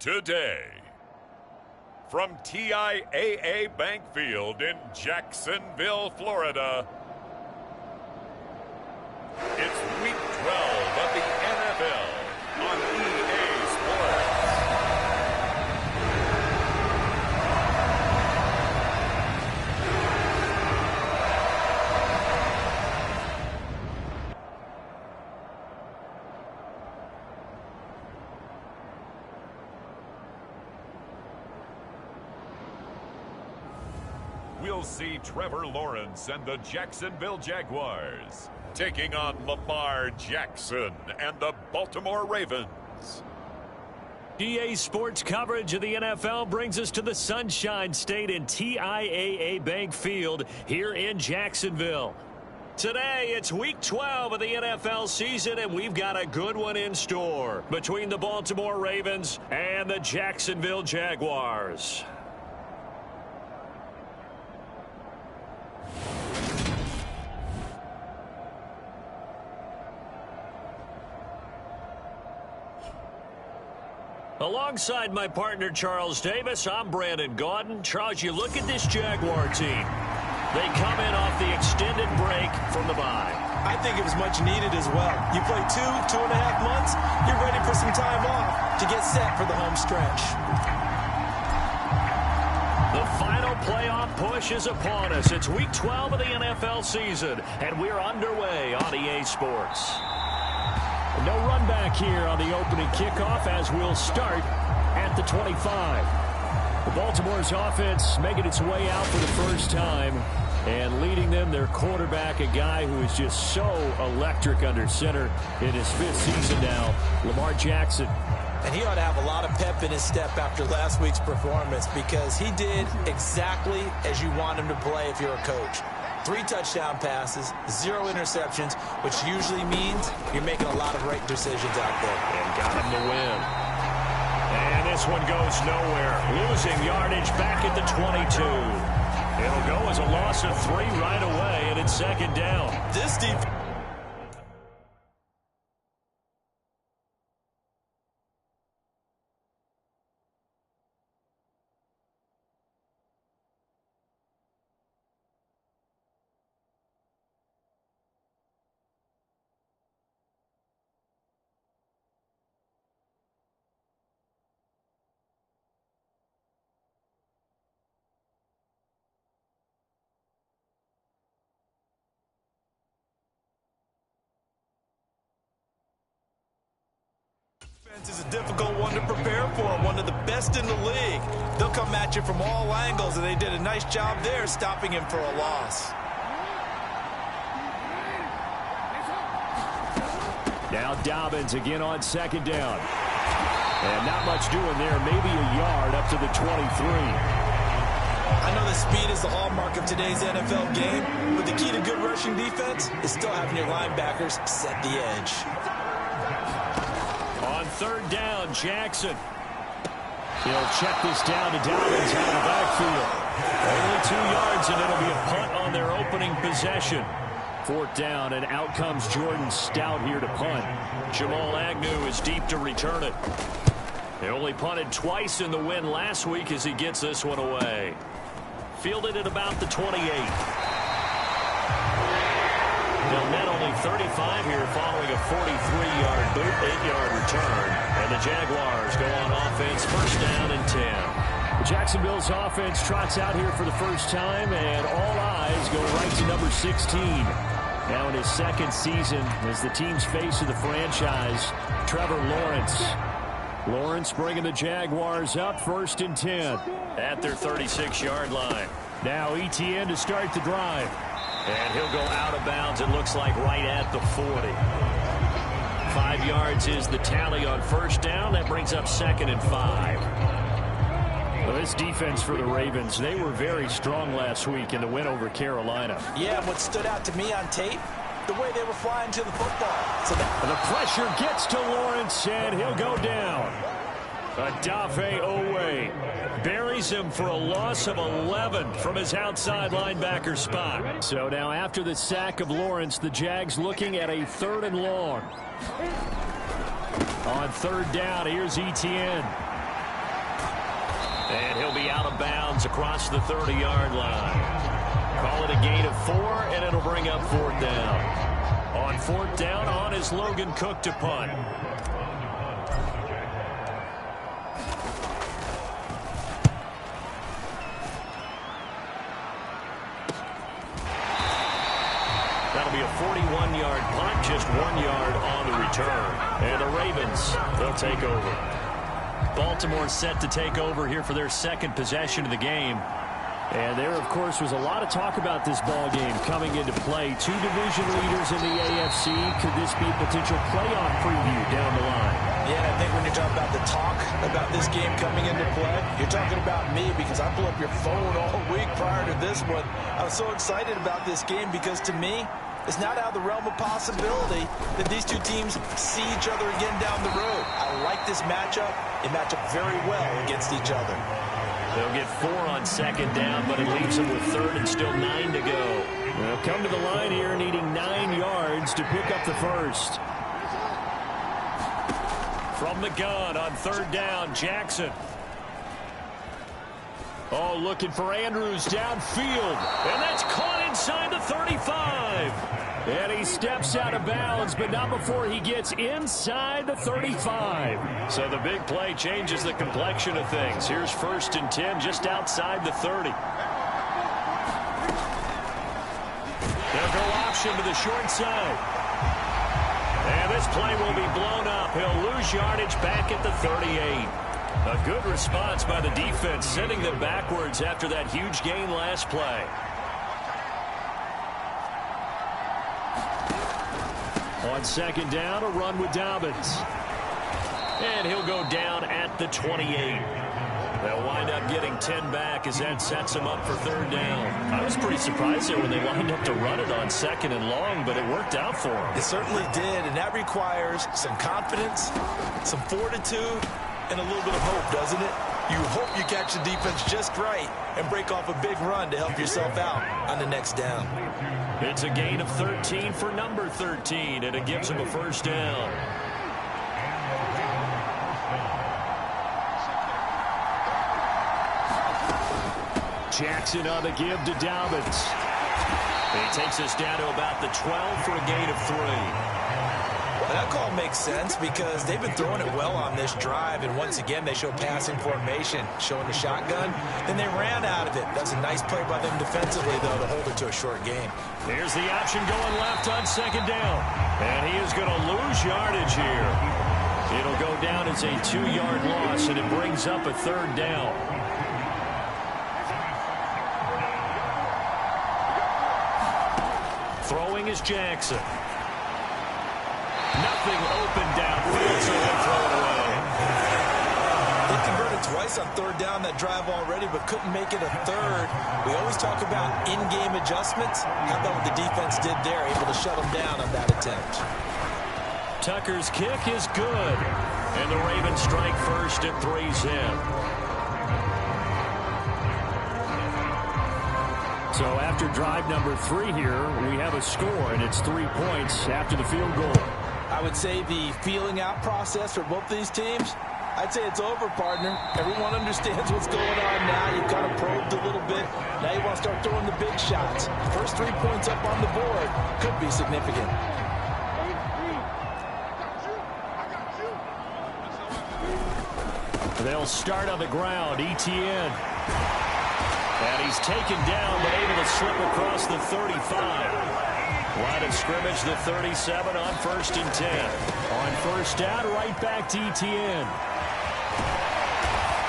today. From TIAA Bank Field in Jacksonville, Florida, it's Week 12 of the NFL on EA Sports. We'll see Trevor Lawrence and the Jacksonville Jaguars taking on Lamar Jackson and the Baltimore Ravens. EA Sports coverage of the NFL brings us to the Sunshine State in TIAA Bank Field here in Jacksonville. Today, it's Week 12 of the NFL season, and we've got a good one in store between the Baltimore Ravens and the Jacksonville Jaguars. Alongside my partner, Charles Davis, I'm Brandon Gaudin. Charles, you look at this Jaguar team. They come in off the extended break from the bye. I think it was much needed as well. You play 2.5 months, you're ready for some time off to get set for the home stretch. The final playoff push is upon us. It's Week 12 of the NFL season, and we're underway on EA Sports. No run back here on the opening kickoff as we'll start at the 25. The Baltimore's offense making its way out for the first time and leading them, their quarterback, a guy who is just so electric under center in his 5th season now, Lamar Jackson. And he ought to have a lot of pep in his step after last week's performance because he did exactly as you want him to play if you're a coach. 3 touchdown passes, 0 interceptions, which usually means you're making a lot of right decisions out there. And got him to win. And this one goes nowhere. Losing yardage back at the 22. It'll go as a loss of 3 right away, and it's second down. This defense. Is a difficult one to prepare for, one of the best in the league. They'll come at you from all angles, and they did a nice job there stopping him for a loss. Now Dobbins again on second down. And not much doing there, maybe a yard up to the 23. I know that speed is the hallmark of today's NFL game, but the key to good rushing defense is still having your linebackers set the edge. On third down, Jackson. He'll check this down to Dobbins out of the backfield. Only 2 yards, and it'll be a punt on their opening possession. 4th down, and out comes Jordan Stout here to punt. Jamal Agnew is deep to return it. They only punted twice in the win last week as he gets this one away. Fielded at about the 28. They'll net only 35 here following a 43-yard boot, 8-yard return. And the Jaguars go on offense, first down and 10. Jacksonville's offense trots out here for the first time, and all eyes go right to number 16. Now in his 2nd season as the team's face of the franchise, Trevor Lawrence. Lawrence bringing the Jaguars up, 1st and 10. At their 36-yard line. Now ETN to start the drive. And he'll go out of bounds, it looks like right at the 40. 5 yards is the tally on first down. That brings up 2nd and 5. Well, this defense for the Ravens, they were very strong last week in the win over Carolina. Yeah, what stood out to me on tape, the way they were flying to the football. So the pressure gets to Lawrence, and he'll go down. Odafe Owe buries him for a loss of 11 from his outside linebacker spot. So now after the sack of Lawrence, the Jags looking at a 3rd and long. On 3rd down, here's ETN. And he'll be out of bounds across the 30-yard line. Call it a gain of 4, and it'll bring up 4th down. On 4th down, on is Logan Cook to punt. That'll be a 41-yard punt, just 1 yard on the return. And the Ravens, they'll take over. Baltimore set to take over here for their second possession of the game. And there, of course, was a lot of talk about this ball game coming into play. 2 division leaders in the AFC. Could this be a potential playoff preview down the line? Yeah, I think when you're talking about the talk about this game coming into play, you're talking about me because I pulled up your phone all week prior to this one. I was so excited about this game because to me, it's not out of the realm of possibility that these two teams see each other again down the road. I like this matchup. They match up very well against each other. They'll get 4 on 2nd down, but it leaves them with 3rd and still 9 to go. They'll come to the line here needing 9 yards to pick up the first. From the gun on 3rd down, Jackson. Oh, looking for Andrews downfield. And that's caught inside the 35. And he steps out of bounds, but not before he gets inside the 35. So the big play changes the complexion of things. Here's 1st and 10 just outside the 30. They'll go option to the short side. And this play will be blown up. He'll lose yardage back at the 38. A good response by the defense, sending them backwards after that huge gain last play. On 2nd down, a run with Dobbins. And he'll go down at the 28. They'll wind up getting 10 back as that sets them up for 3rd down. I was pretty surprised there when they lined up to run it on 2nd and long, but it worked out for them. It certainly did, and that requires some confidence, some fortitude, and a little bit of hope, doesn't it? You hope you catch the defense just right and break off a big run to help yourself out on the next down. It's a gain of 13 for number 13, and it gives him a 1st down. Jackson on the give to Dobbins. He takes us down to about the 12 for a gain of 3. That call makes sense because they've been throwing it well on this drive, and once again they show passing formation, showing the shotgun. Then they ran out of it. That's a nice play by them defensively, though, to hold it to a short game. Here's the option going left on 2nd down, and he is going to lose yardage here. It'll go down as a 2-yard loss, and it brings up a 3rd down. Throwing is Jackson. Nothing open downfield, so they throw it away. They converted twice on 3rd down that drive already, but couldn't make it a 3rd. We always talk about in-game adjustments. How about what the defense did there, able to shut them down on that attempt. Tucker's kick is good, and the Ravens strike first at 3-zip. So after drive number 3 here, we have a score, and it's 3 points after the field goal. I would say the feeling out process for both these teams, I'd say it's over, partner. Everyone understands what's going on now. You've kind of probed a little bit. Now you want to start throwing the big shots. First 3 points up on the board could be significant. They'll start on the ground. Etienne. And he's taken down, but able to slip across the 35. Line of scrimmage, the 37 on 1st and 10. On 1st down, right back to Etienne.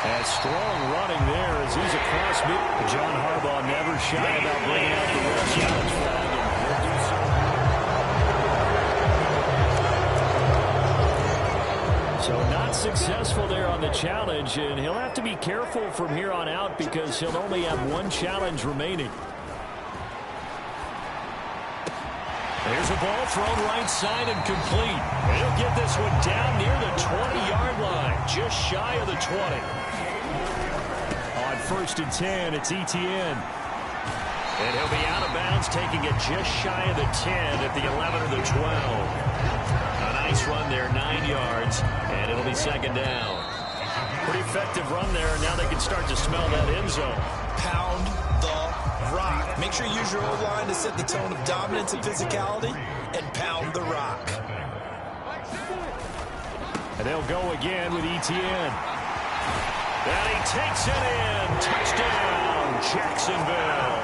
And strong running there as he's across mid. John Harbaugh never shy about bringing out the red challenge flag. So not successful there on the challenge, and he'll have to be careful from here on out because he'll only have 1 challenge remaining. There's a ball thrown right side and complete. And he'll get this one down near the 20-yard line, just shy of the 20. On 1st and 10, it's Etienne. And he'll be out of bounds, taking it just shy of the 10 at the 11 or the 12. A nice run there, 9 yards, and it'll be 2nd down. Pretty effective run there, and now they can start to smell that end zone. Pound the rock. Make sure you use your O-line to set the tone of dominance and physicality, and pound the rock. And they'll go again with Etienne. And he takes it in. Touchdown, Jacksonville.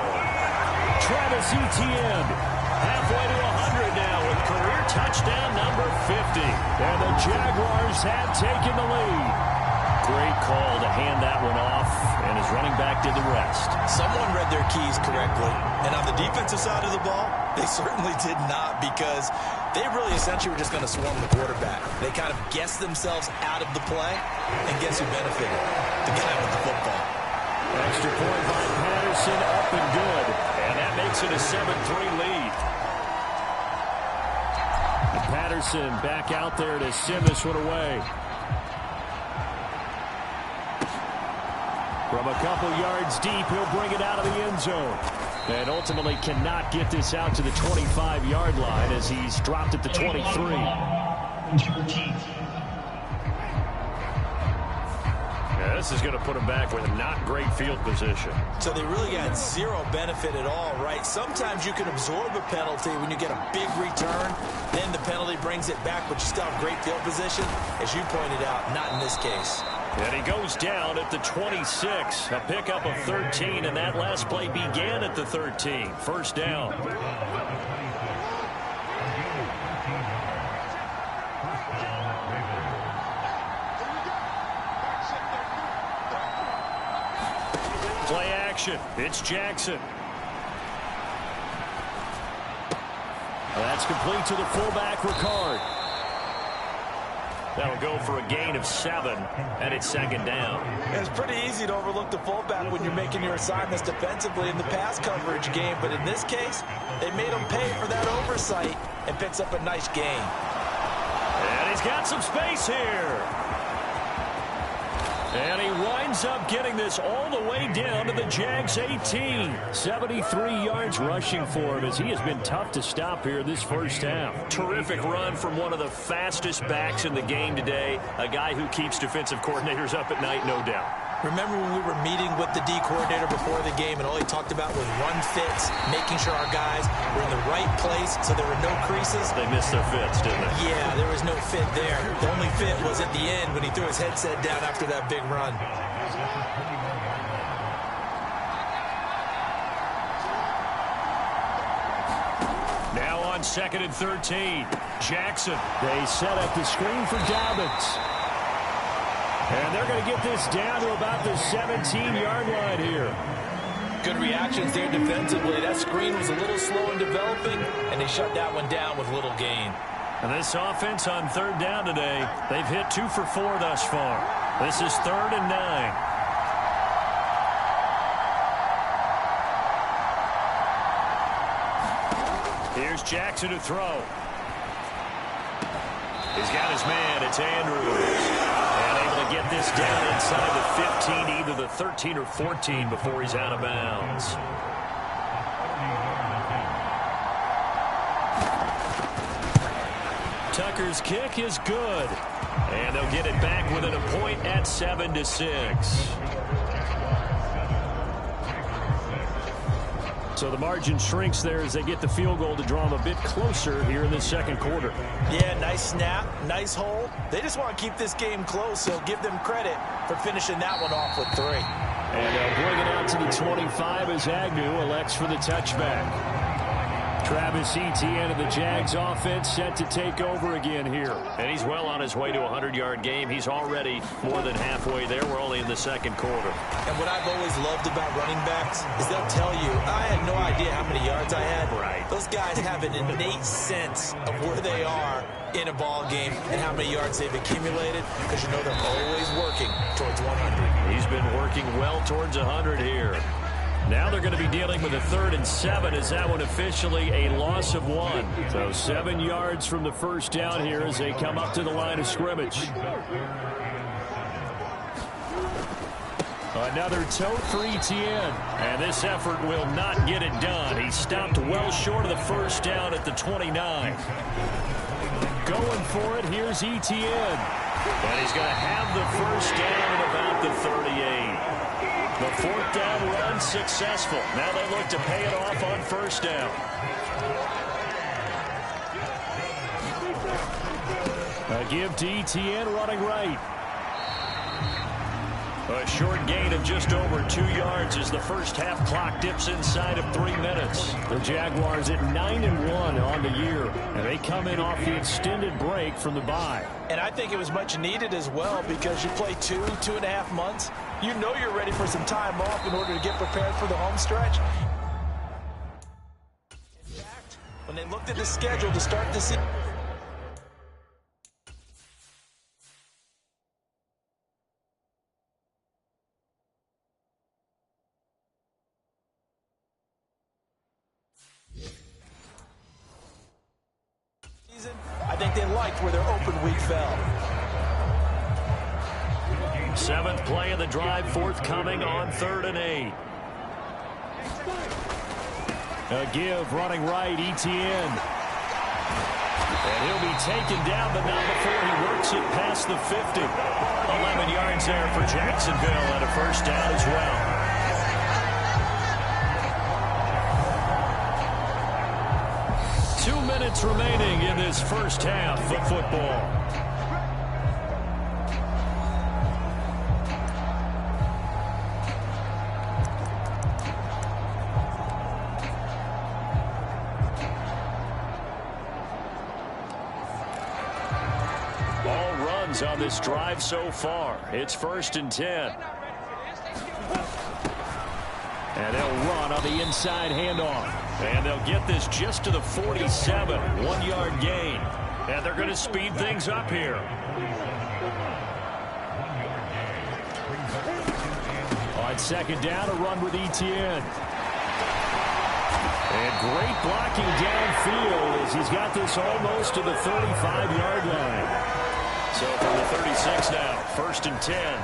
Travis Etienne, halfway to 100 now with career touchdown number 50. And the Jaguars have taken the lead. Great call to hand that one off, and his running back did the rest. Someone read their keys correctly. And on the defensive side of the ball, they certainly did not, because they really essentially were just going to swarm the quarterback. They kind of guessed themselves out of the play, and guess who benefited? The guy with the football. Extra point by Patterson, up and good. And that makes it a 7-3 lead. And Patterson back out there to send this one away. From a couple yards deep, he'll bring it out of the end zone. And ultimately cannot get this out to the 25-yard line as he's dropped at the 23. Yeah, this is going to put him back with not great field position. So they really got zero benefit at all, right? Sometimes you can absorb a penalty when you get a big return. Then the penalty brings it back, but you still have great field position. As you pointed out, not in this case. And he goes down at the 26. A pickup of 13, and that last play began at the 13. First down. Play action. It's Jackson. That's complete to the fullback, Ricard. That'll go for a gain of 7, and it's second down. It's pretty easy to overlook the fullback when you're making your assignments defensively in the pass coverage game, but in this case, they made him pay for that oversight and picks up a nice gain. And he's got some space here. And he winds up getting this all the way down to the Jags 18. 73 yards rushing for him as he has been tough to stop here this first half. Terrific run from one of the fastest backs in the game today. A guy who keeps defensive coordinators up at night, no doubt. Remember when we were meeting with the D coordinator before the game and all he talked about was run fits, making sure our guys were in the right place so there were no creases? They missed their fits, didn't they? Yeah, there was no fit there. The only fit was at the end when he threw his headset down after that big run. Now on 2nd and 13. Jackson. They set up the screen for Dobbins. And they're going to get this down to about the 17-yard line here. Good reactions there defensively. That screen was a little slow in developing, and they shut that one down with little gain. And this offense on 3rd down today, they've hit 2 for 4 thus far. This is 3rd and 9. Here's Jackson to throw. He's got his man. It's Andrews. And able to get this down inside the 15, either the 13 or 14 before he's out of bounds. Tucker's kick is good. And they'll get it back within a point at 7-6. So the margin shrinks there as they get the field goal to draw them a bit closer here in the second quarter. Yeah, nice snap, nice hold. They just want to keep this game close, so give them credit for finishing that one off with 3. And they'll bring it out to the 25 as Agnew elects for the touchback. Travis Etienne of the Jags offense set to take over again here. And he's well on his way to a 100-yard game. He's already more than halfway there. We're only in the second quarter. And what I've always loved about running backs is they'll tell you, I had no idea how many yards I had. Right. Those guys have an innate sense of where they are in a ball game and how many yards they've accumulated, because you know they're always working towards 100. He's been working well towards 100 here. Now they're going to be dealing with a 3rd and 7 as that one officially a loss of 1. So 7 yards from the first down here as they come up to the line of scrimmage. Another tote for Etienne. And this effort will not get it done. He stopped well short of the first down at the 29. Going for it, here's Etienne. And he's going to have the first down at about the 38. The fourth down run successful. Now they look to pay it off on first down. A give to Etienne running right. A short gain of just over 2 yards as the first half clock dips inside of 3 minutes. The Jaguars at 9-1 on the year, and they come in off the extended break from the bye. And I think it was much needed as well because you play 2.5 months. You know you're ready for some time off in order to get prepared for the home stretch. In fact, when they looked at the schedule to start the season, I think they liked where their open week fell. 7th play of the drive forthcoming on 3rd and 8. A give running right, Etienne. And he'll be taken down, but not before he works it past the 50. 11 yards there for Jacksonville and a first down as well. Remaining in this first half of football. All runs on this drive so far. It's 1st and 10. And they'll run on the inside handoff. And they'll get this just to the 47. 1-yard gain. And they're going to speed things up here. On 2nd down, a run with Etienne. And great blocking downfield as he's got this almost to the 35-yard line. So from the 36 now, 1st and 10.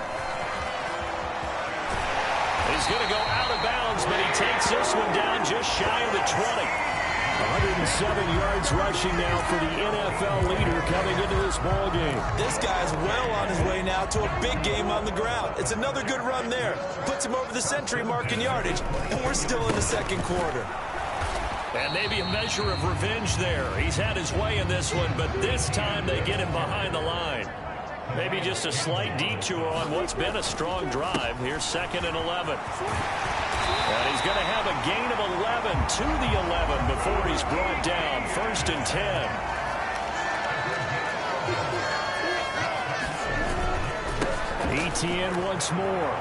He's going to go out of bounds, but he takes this one down just shy of the 20. 107 yards rushing now for the NFL leader coming into this ball game. This guy's well on his way now to a big game on the ground. It's another good run there. Puts him over the century mark in yardage, and we're still in the 2nd quarter. And maybe a measure of revenge there. He's had his way in this one, but this time they get him behind the line. Maybe just a slight detour on what's been a strong drive. Here's 2nd and 11. And he's going to have a gain of 11 to the 11 before he's brought down. 1st and 10. Etienne once more.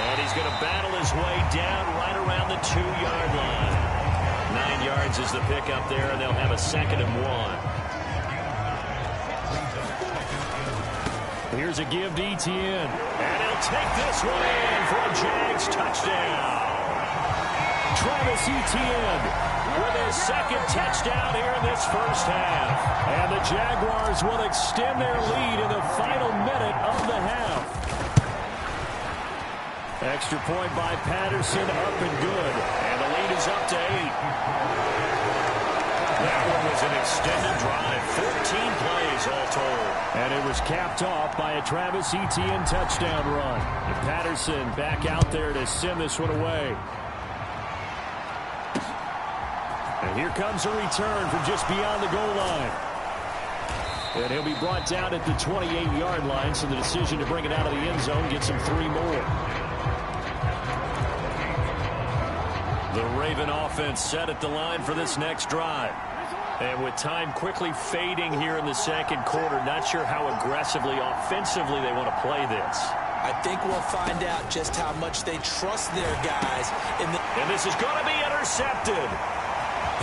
And he's going to battle his way down right around the 2-yard line. 9 yards is the pickup there, and they'll have a 2nd and 1. Here's a give to Etienne. And he'll take this one in for a Jags touchdown. Travis Etienne with his 2nd touchdown here in this first half. And the Jaguars will extend their lead in the final minute of the half. Extra point by Patterson, up and good. And the lead is up to 8. That one was an extended drive. 14 plays all told. And it was capped off by a Travis Etienne touchdown run. And Patterson back out there to send this one away. And here comes a return from just beyond the goal line. And he'll be brought down at the 28-yard line, so the decision to bring it out of the end zone gets him 3 more. The Raven offense set at the line for this next drive. And with time quickly fading here in the 2nd quarter, not sure how aggressively, offensively they want to play this. I think we'll find out just how much they trust their guys. And this is going to be intercepted.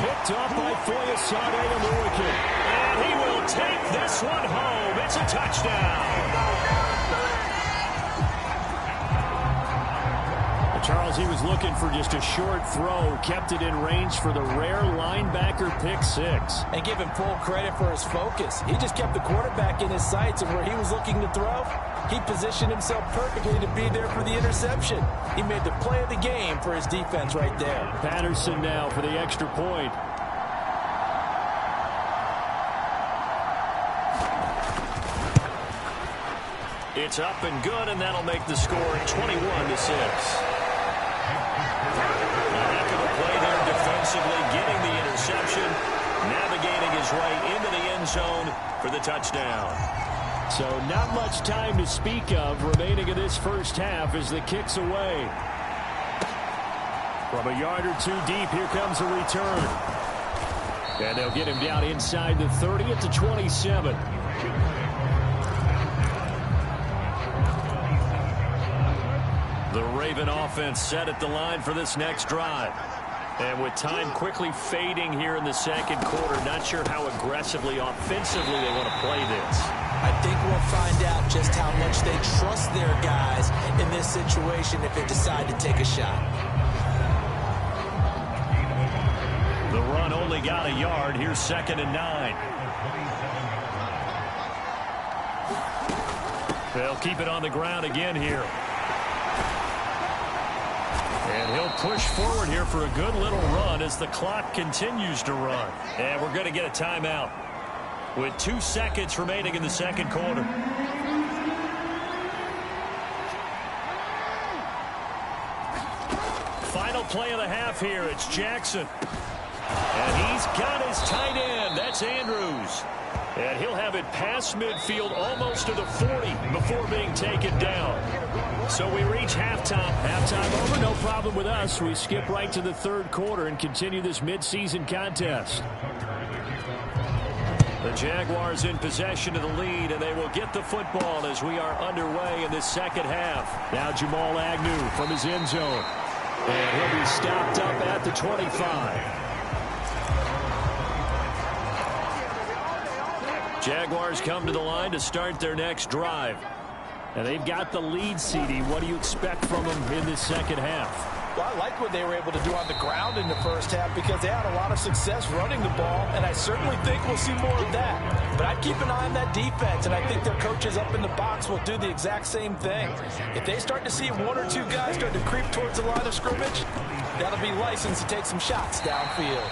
Picked up by Foyesade and Lurican. And he will take this one home. It's a touchdown. Charles, he was looking for just a short throw, kept it in range for the rare linebacker pick 6. And give him full credit for his focus. He just kept the quarterback in his sights, and where he was looking to throw, he positioned himself perfectly to be there for the interception. He made the play of the game for his defense right there. Patterson now for the extra point. It's up and good, and that'll make the score 21-6. A heck of a play there defensively, getting the interception, navigating his way into the end zone for the touchdown. So not much time to speak of remaining in this first half as the kick's away. From a yard or two deep, here comes a return. And they'll get him down inside the 30 at the 27. The Raven offense set at the line for this next drive. And with time quickly fading here in the second quarter, not sure how aggressively, offensively they want to play this. I think we'll find out just how much they trust their guys in this situation if they decide to take a shot. The run only got a yard. Here's 2nd and 9. They'll keep it on the ground again here. And he'll push forward here for a good little run as the clock continues to run. And we're going to get a timeout with 2 seconds remaining in the second quarter. Final play of the half here. It's Jackson. And he's got his tight end. That's Andrews. And he'll have it past midfield almost to the 40 before being taken down. So we reach halftime. Halftime over, no problem with us. We skip right to the third quarter and continue this midseason contest. The Jaguars in possession of the lead, and they will get the football as we are underway in this second half. Now Jamal Agnew from his end zone. And he'll be stopped up at the 25. Jaguars come to the line to start their next drive. And they've got the lead, CD. What do you expect from them in this second half? Well, I like what they were able to do on the ground in the first half because they had a lot of success running the ball, and I certainly think we'll see more of that. But I'd keep an eye on that defense, and I think their coaches up in the box will do the exact same thing. If they start to see 1 or 2 guys start to creep towards the line of scrimmage, that'll be licensed to take some shots downfield.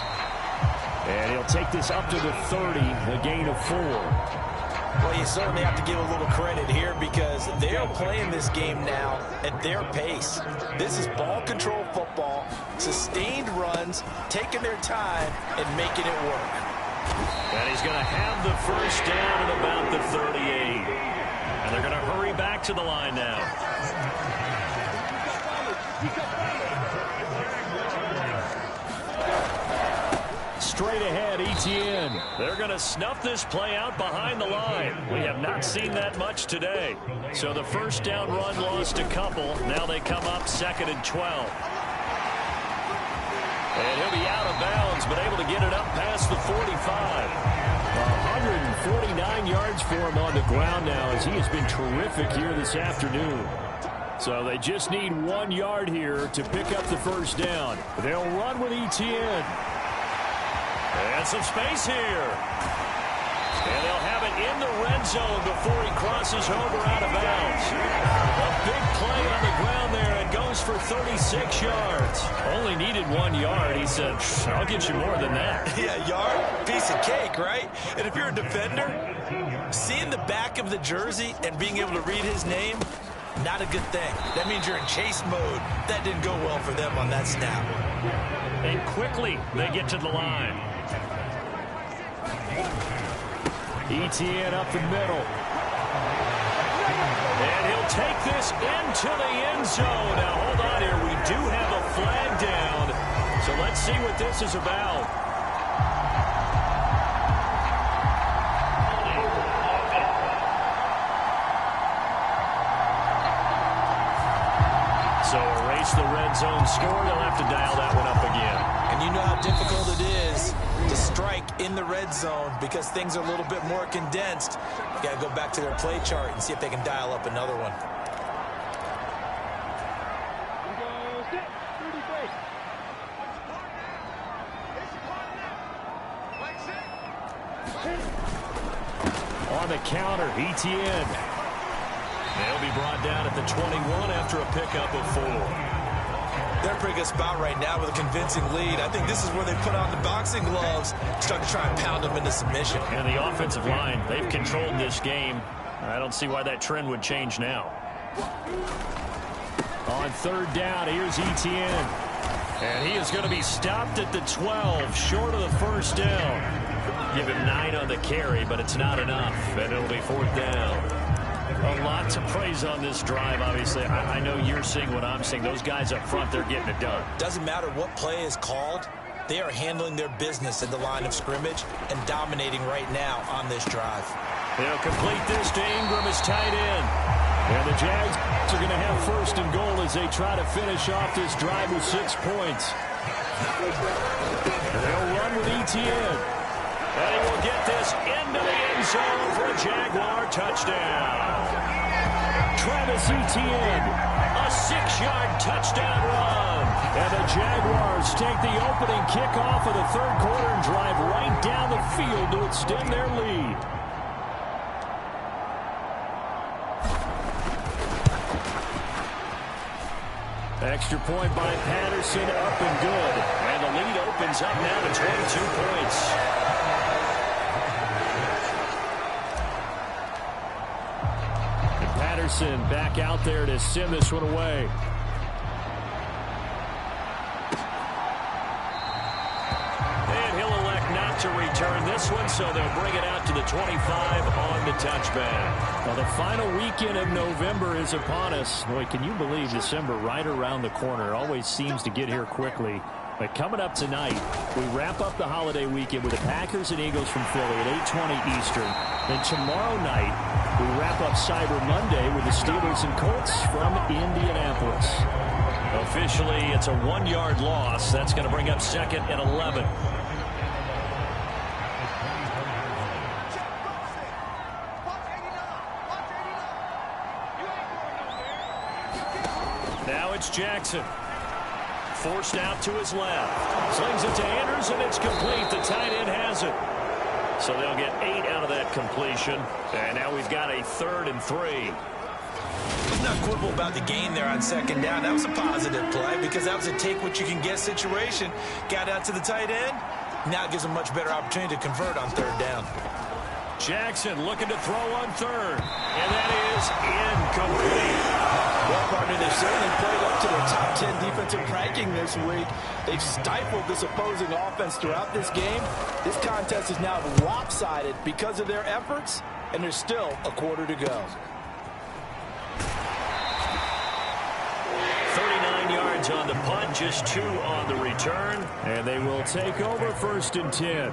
And he'll take this up to the 30, a gain of 4. Well, you certainly have to give a little credit here because they're playing this game now at their pace. This is ball control football, sustained runs, taking their time, and making it work. And he's going to have the first down at about the 38. And they're going to hurry back to the line now. Straight ahead, Etienne. They're going to snuff this play out behind the line. We have not seen that much today. So the first down run lost a couple. Now they come up 2nd and 12. And he'll be out of bounds, but able to get it up past the 45. 149 yards for him on the ground now as he has been terrific here this afternoon. So they just need 1 yard here to pick up the first down. They'll run with Etienne. And some space here. And they'll have it in the red zone before he crosses over out of bounds. A big play on the ground there and goes for 36 yards. Only needed 1 yard. He said, I'll get you more than that. Yeah, yard, piece of cake, right? And if you're a defender, seeing the back of the jersey and being able to read his name, not a good thing. That means you're in chase mode. That didn't go well for them on that snap. And quickly, they get to the line. Etienne up the middle. And he'll take this into the end zone. Now, hold on here. We do have a flag down. So let's see what this is about. So erase the red zone score. They'll have to dial that one up again. And you know how difficult it is to strike in the red zone because things are a little bit more condensed. You got to go back to their play chart and see if they can dial up another one. On the counter, Etienne. They'll be brought down at the 21 after a pickup of 4. They're in a pretty good spot right now with a convincing lead. I think this is where they put on the boxing gloves, start to try and pound them into submission. And the offensive line, they've controlled this game I don't see why that trend would change now. On third down, here's Etienne. And he is going to be stopped at the 12, short of the first down. Give him 9 on the carry, but it's not enough, and it'll be fourth down. A lot to praise on this drive, obviously. I know you're seeing what I'm seeing. Those guys up front, they're getting it done. Doesn't matter what play is called. They are handling their business at the line of scrimmage and dominating right now on this drive. They'll complete this to Ingram as tight end. And the Jags are going to have first and goal as they try to finish off this drive with 6 points. And they'll run with Etienne. And he will get this into the end zone for a Jaguar touchdown. Travis Etienne, A 6-yard touchdown run. and the Jaguars take the opening kickoff of the third quarter and drive right down the field to extend their lead. Extra point by Patterson, up and good. And the lead opens up now to 22 points. And Patterson back out there to send this one away. And he'll elect not to return this one, so they'll bring it out to the 25 on the touchback. Well, the final weekend of November is upon us. Boy, can you believe December right around the corner? It always seems to get here quickly. But coming up tonight, we wrap up the holiday weekend with the Packers and Eagles from Philly at 8:20 Eastern. Then tomorrow night, we wrap up Cyber Monday with the Steelers and Colts from Indianapolis. Officially, it's a 1-yard loss. That's going to bring up second and 11. Now it's Jackson. Forced out to his left. Slings it to Andrews, and it's complete. The tight end has it. So they'll get 8 out of that completion. And now we've got a 3rd and 3. Let's not quibble about the gain there on second down. That was a positive play because that was a take-what-you-can-get situation. Got out to the tight end. Now it gives them a much better opportunity to convert on third down. Jackson looking to throw on third. And that is incomplete. Well, partner, they've certainly played up to their top 10 defensive ranking this week. They've stifled this opposing offense throughout this game. This contest is now lopsided because of their efforts, and there's still a quarter to go. 39 yards on the punt, just 2 on the return. And they will take over 1st and 10.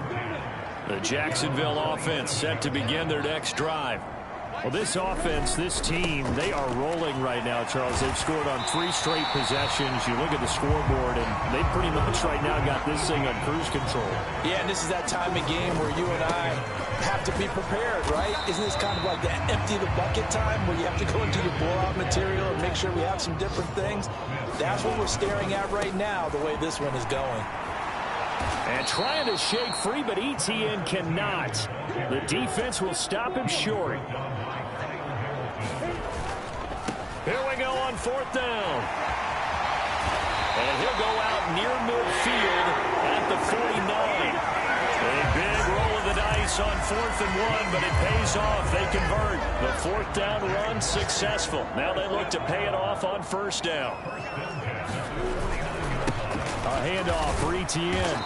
The Jacksonville offense set to begin their next drive. Well, this offense, this team, they are rolling right now, Charles. They've scored on 3 straight possessions. You look at the scoreboard, and they pretty much right now got this thing on cruise control. Yeah, and this is that time of game where you and I have to be prepared, right? Isn't this kind of like the empty the bucket time where you have to go into your blowout material and make sure we have some different things? That's what we're staring at right now, the way this one is going. And trying to shake free, but Etienne cannot. The defense will stop him short. Here we go on 4th down. And he'll go out near midfield at the 49. A big roll of the dice on 4th and 1, but it pays off. They convert. The 4th down run successful. Now they look to pay it off on 1st down. A handoff for Etienne.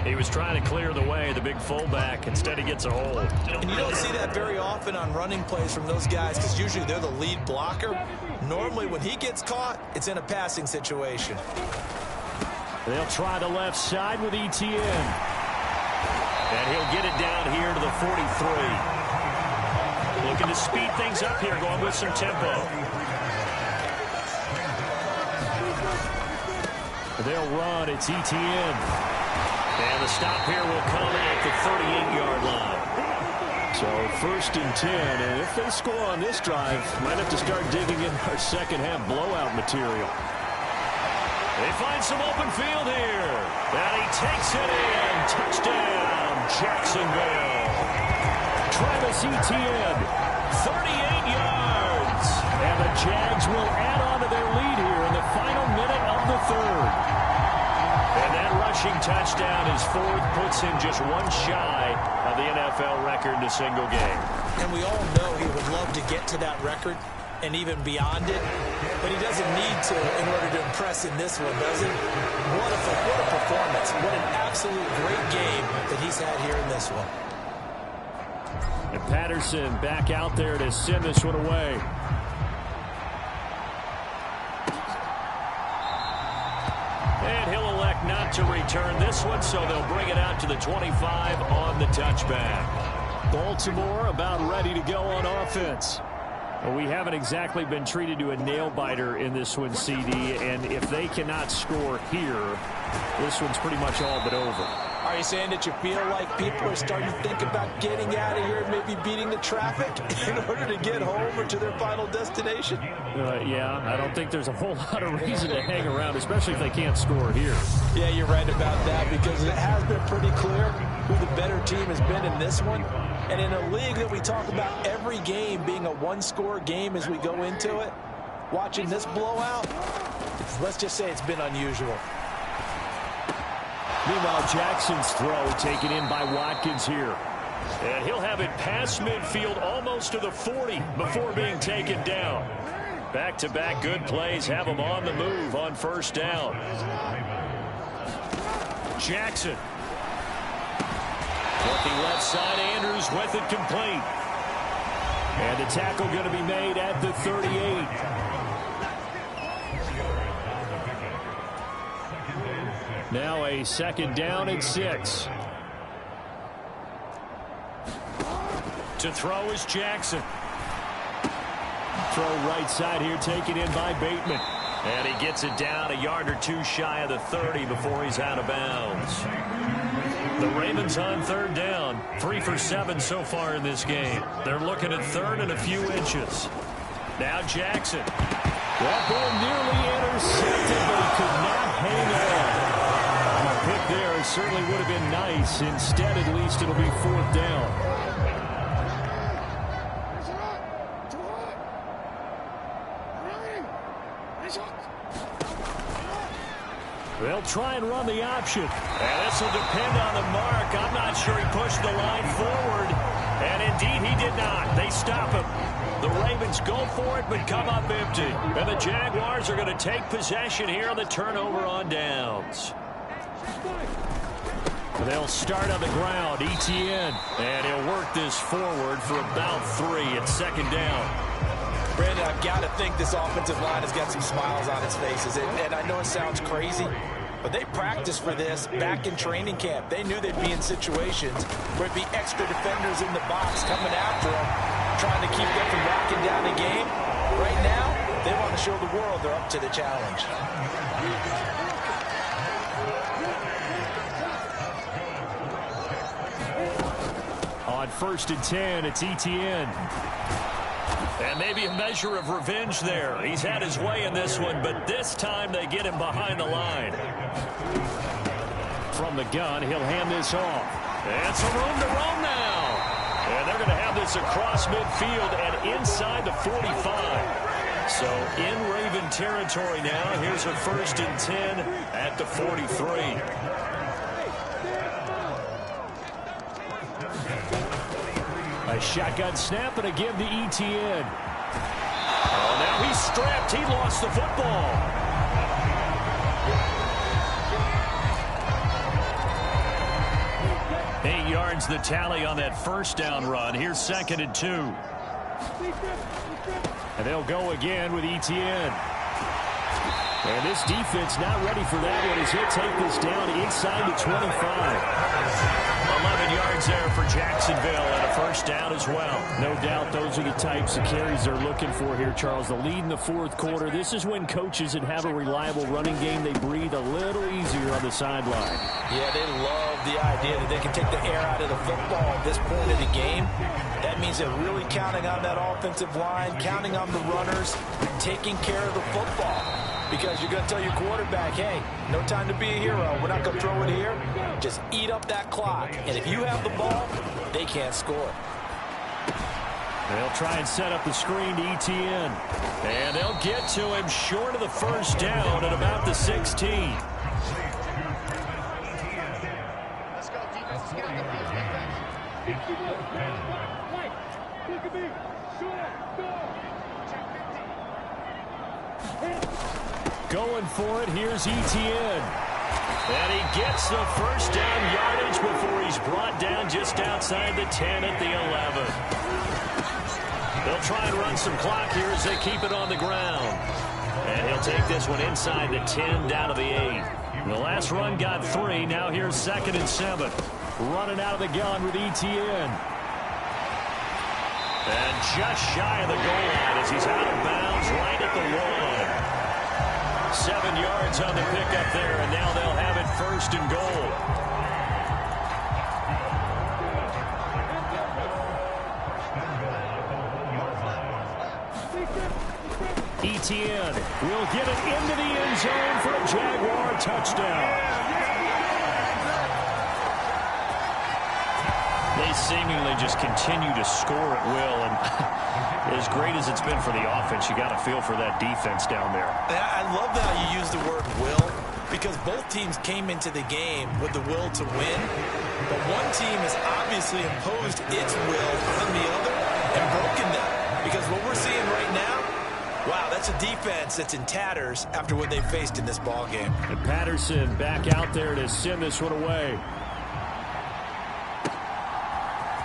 He was trying to clear the way, the big fullback. Instead, he gets a hold. And you don't see that very often on running plays from those guys because usually they're the lead blocker. Normally, when he gets caught, it's in a passing situation. They'll try the left side with Etienne. And he'll get it down here to the 43. Looking to speed things up here, going with some tempo. They'll run. It's Etienne. And the stop here will come at the 38-yard line. So 1st and 10, and if they score on this drive, might have to start digging in our second half blowout material. They find some open field here. And he takes it in. Touchdown, Jacksonville. Travis Etienne, 38 yards. And the Jags will add on to their lead here in the third. And that rushing touchdown is fourth, puts him just one shy of the NFL record in a single game. And we all know he would love to get to that record and even beyond it, but he doesn't need to in order to impress in this one, does he? What a performance. What an absolute great game that he's had here in this one. And Patterson back out there to send this one away. And he'll elect not to return this one, so they'll bring it out to the 25 on the touchback. Baltimore about ready to go on offense. Well, we haven't exactly been treated to a nail-biter in this one, CD, and if they cannot score here, this one's pretty much all but over. Are you saying that you feel like people are starting to think about getting out of here and maybe beating the traffic in order to get home or to their final destination? Yeah, I don't think there's a whole lot of reason to hang around, especially if they can't score here. Yeah, you're right about that, because it has been pretty clear who the better team has been in this one. And in a league that we talk about every game being a one-score game as we go into it, watching this blowout, let's just say it's been unusual. Meanwhile, Jackson's throw taken in by Watkins here. And he'll have it past midfield almost to the 40 before being taken down. Back-to-back good plays have him on the move on first down. Jackson. Looking left side, Andrews with it complete. And the tackle going to be made at the 38. Now a second down and 6. To throw is Jackson. Throw right side here, taken in by Bateman. And he gets it down a yard or two shy of the 30 before he's out of bounds. The Ravens on third down. 3 for 7 so far in this game. They're looking at third and a few inches. Now Jackson. That ball nearly intercepted, but he could not hang on. A pick there certainly would have been nice. Instead, at least, it'll be fourth down. They'll try and run the option. And this will depend on the mark. I'm not sure he pushed the line forward. And indeed, he did not. They stop him. The Ravens go for it, but come up empty. And the Jaguars are going to take possession here on the turnover on downs. They'll start on the ground. Etienne. And he'll work this forward for about 3 at second down. Brandon, I've got to think this offensive line has got some smiles on its faces. And I know it sounds crazy, but they practiced for this back in training camp. They knew they'd be in situations where it'd be extra defenders in the box coming after them, trying to keep them from locking down the game. Right now, they want to show the world they're up to the challenge. On first and 10, it's Etienne. And maybe a measure of revenge there. He's had his way in this one, but this time they get him behind the line. From the gun, he'll hand this off. And some room to roam now. And they're going to have this across midfield and inside the 45. So in Raven territory now. Here's a first and 10 at the 43. A shotgun snap and again to Etienne. Oh, now he's strapped. He lost the football. Eight yards the tally on that first down run. Here's second and 2. And they'll go again with Etienne. And this defense not ready for that one as he'll take this down inside the 25. 11 yards there for Jacksonville and a first down as well. No doubt those are the types of carries they're looking for here, Charles. The lead in the fourth quarter. This is when coaches that have a reliable running game, they breathe a little easier on the sideline. Yeah, they love the idea that they can take the air out of the football at this point of the game. That means they're really counting on that offensive line, counting on the runners, taking care of the football. Because you're going to tell your quarterback, hey, no time to be a hero. We're not going to throw it here. Just eat up that clock. And if you have the ball, they can't score. They'll try and set up the screen to ETN. And they'll get to him short of the first down at about the 16. Let's go, defense. Let's get on the field, Going for it, here's ETN. And he gets the first down yardage before he's brought down just outside the 10 at the 11. They'll try and run some clock here as they keep it on the ground. And he'll take this one inside the 10 down to the 8. The last run got 3. Now here's 2nd and 7. Running out of the gun with ETN. And just shy of the goal line as he's out of bounds right at the 1. 7 yards on the pickup there, and now they'll have it 1st and goal. ETN will get it into the end zone for a Jaguar touchdown. They seemingly just continue to score at will, and as great as it's been for the offense, you got to feel for that defense down there. I love how you use the word will, because both teams came into the game with the will to win, but one team has obviously imposed its will on the other and broken them, because what we're seeing right now, wow, that's a defense that's in tatters after what they faced in this ball game. And Patterson back out there to send this one away.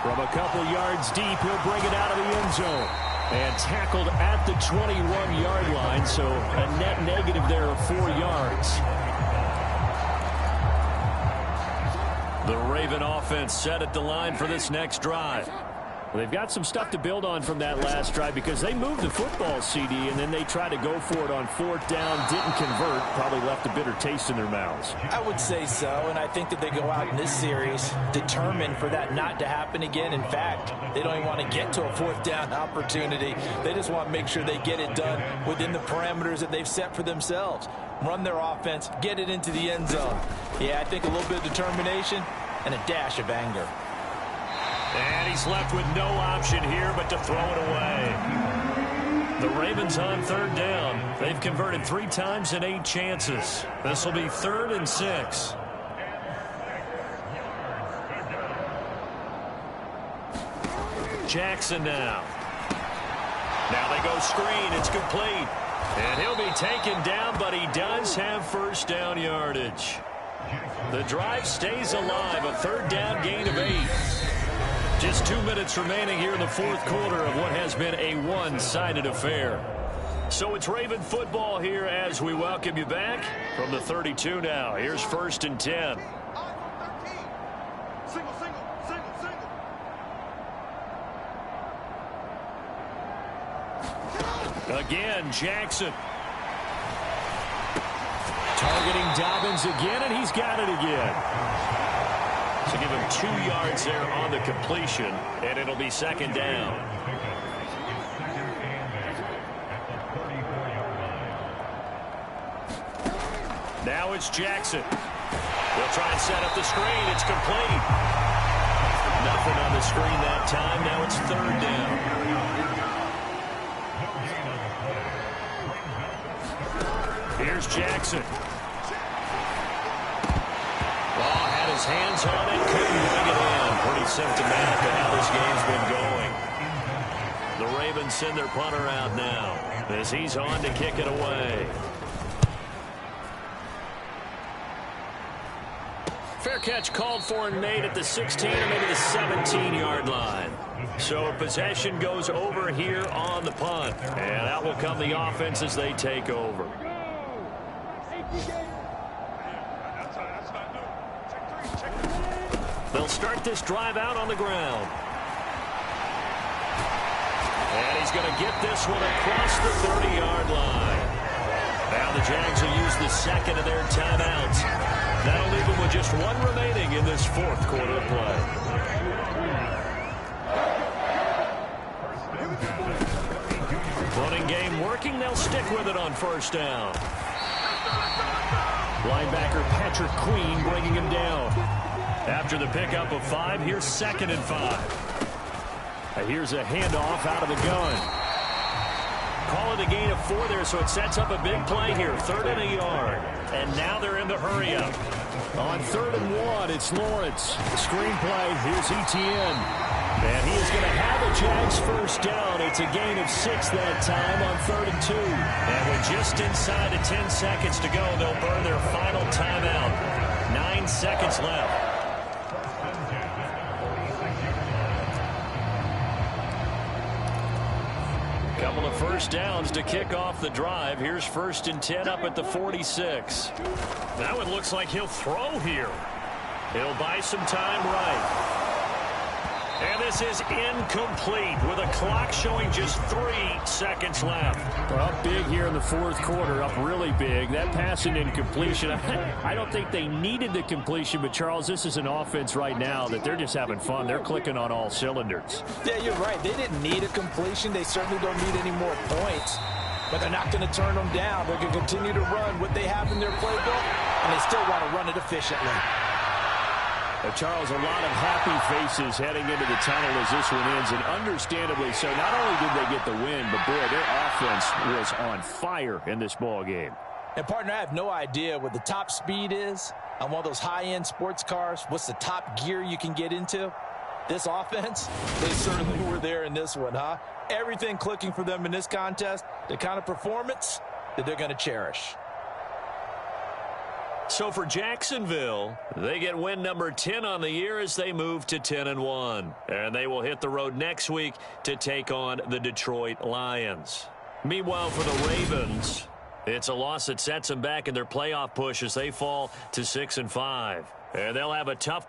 From a couple yards deep, he'll bring it out of the end zone. And tackled at the 21-yard line, so a net negative there of 4 yards. The Raven offense set at the line for this next drive. Well, they've got some stuff to build on from that last drive because they moved the football, CD, and then they tried to go for it on 4th down, didn't convert, probably left a bitter taste in their mouths. I would say so, and I think that they go out in this series determined for that not to happen again. In fact, they don't even want to get to a 4th down opportunity. They just want to make sure they get it done within the parameters that they've set for themselves. Run their offense, get it into the end zone. Yeah, I think a little bit of determination and a dash of anger. And he's left with no option here but to throw it away. The Ravens on 3rd down. They've converted 3 times in 8 chances. This will be 3rd and 6. Jackson now. Now they go screen. It's complete. And he'll be taken down, but he does have 1st down yardage. The drive stays alive. A 3rd down gain of 8. Just 2 minutes remaining here in the 4th quarter of what has been a one-sided affair. So it's Raven football here as we welcome you back from the 32 now. Here's 1st and 10. Again, Jackson. Targeting Dobbins again, and he's got it again. So give him 2 yards there on the completion, and it'll be 2nd down. Now it's Jackson. They'll try and set up the screen. It's complete. Nothing on the screen that time. Now it's 3rd down. Here's Jackson. His hands on it, couldn't bring it in. Pretty symptomatic of how this game's been going. The Ravens send their punter out now as he's on to kick it away. Fair catch called for and made at the 16 or maybe the 17-yard line. So possession goes over here on the punt. And out will come the offense as they take over. They'll start this drive out on the ground. And he's going to get this one across the 30-yard line. Now the Jags will use the 2nd of their timeouts. That'll leave them with just 1 remaining in this 4th quarter of play. Running game working. They'll stick with it on 1st down. Linebacker Patrick Queen bringing him down. After the pickup of 5, here's 2nd and 5. Here's a handoff out of the gun. Call it a gain of 4 there, so it sets up a big play here. 3rd and a yard. And now they're in the hurry-up. On 3rd and 1, it's Lawrence. Screen play, here's Etienne. And he is going to have a Jags first down. It's a gain of 6 that time on 3rd and 2. And with just inside of 10 seconds to go, they'll burn their final timeout. 9 seconds left. Couple of first downs to kick off the drive. Here's 1st and 10 up at the 46. That one looks like he'll throw here. He'll buy some time right. And this is incomplete with a clock showing just 3 seconds left. Well, up big here in the 4th quarter, up really big. That pass and incompletion, I don't think they needed the completion, but Charles, this is an offense right now that they're just having fun. They're clicking on all cylinders. Yeah, you're right. They didn't need a completion. They certainly don't need any more points, but they're not going to turn them down. They're going to continue to run what they have in their playbook, and they still want to run it efficiently. Charles, a lot of happy faces heading into the tunnel as this one ends, and understandably so. Not only did they get the win, but boy, their offense was on fire in this ball game. And partner, I have no idea what the top speed is on one of those high-end sports cars. What's the top gear you can get into? This offense, they certainly were there in this one, huh? Everything clicking for them in this contest, the kind of performance that they're going to cherish. So for Jacksonville, they get win number 10 on the year as they move to 10-1. And they will hit the road next week to take on the Detroit Lions. Meanwhile, for the Ravens, it's a loss that sets them back in their playoff push as they fall to 6-5. And they'll have a tough